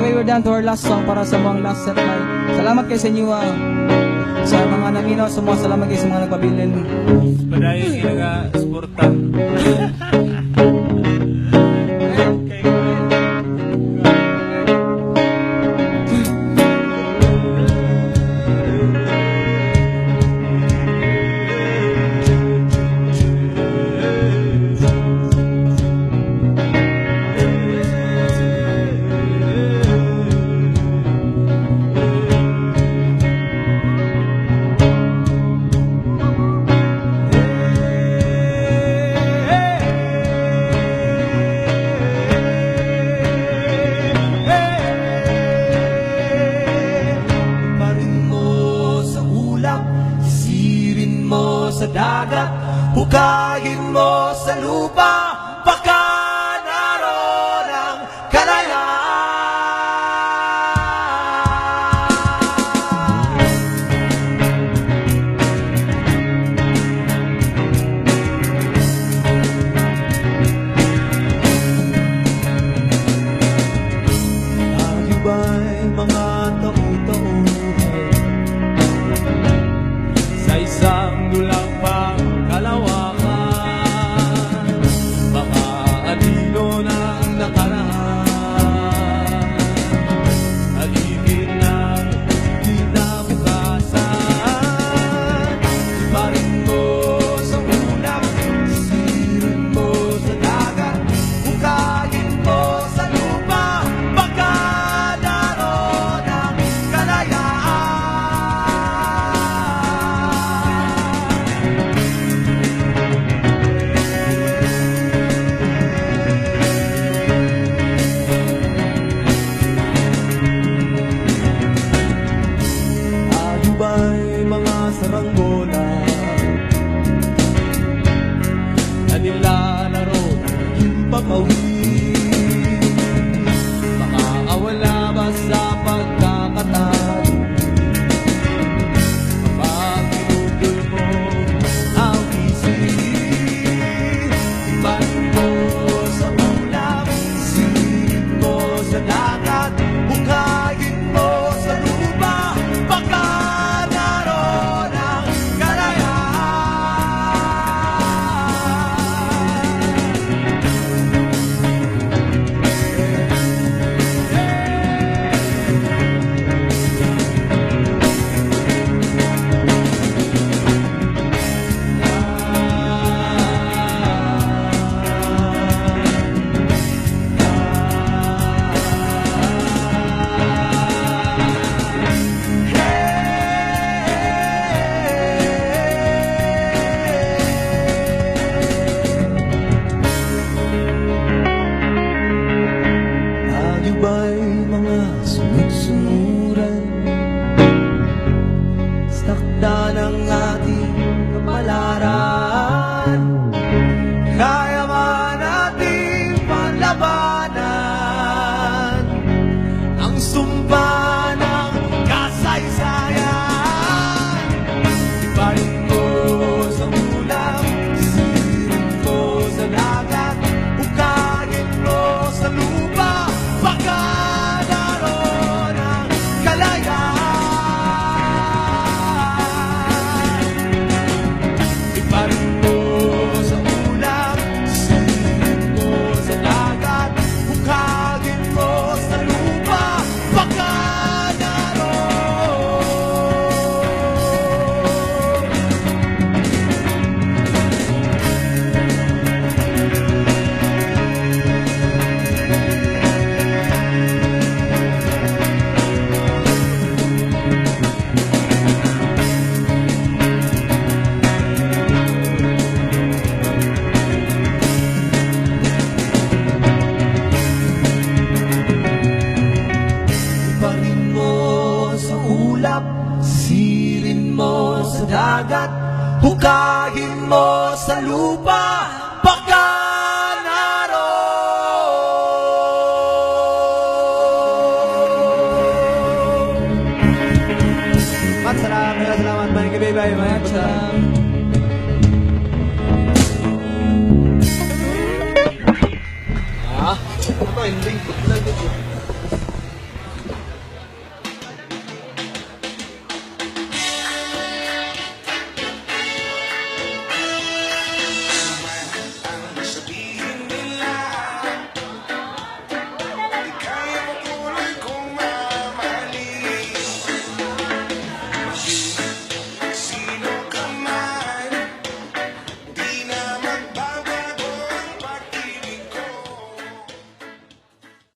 way, we're down to our last song para sa mga last set live. Salamat kayo sa inyo, sa mga naminaw, salamat kayo sa mga nagpabilin. Padayon yung sporta. Sa dagat, hukayin mo sa lupa, baka naroon ang kalayaan. Tayo ba'y mga tao-tauhan sa isang dulang kalawakan, baka anino ng nakaraan, alipin ng kinabukasan. Iparin mo sa ulap, sirin mo sa dagat, hukayin mo sa lupa, baka naroon ang kalayaan. Ba'y mga saranggola na nilalaro yung pag-awit? Makakawala ba sa pagkakatayo kapag pinutol mo ang isip? Ibahin mo sa ulam, silid mo sa dagat, hukayin mo sa lupa, baka ba'y mga sunod-sunuran sa takda ng ating kapalaran? Kaya man natin panlabanan ang sumpa ng kasaysayan. Iparin mo sa ulam, sirin mo sa dagat, hukayin mo sa lupa, baka naroon ang kalayaan. Iparin mo sa ulam, sirin mo sa dagat, hukayin mo sa lupa, baka sirin mo sa dagat, hukayin mo sa lupa, baka naroon. Salamat, Manny Bye-bye. Salamat.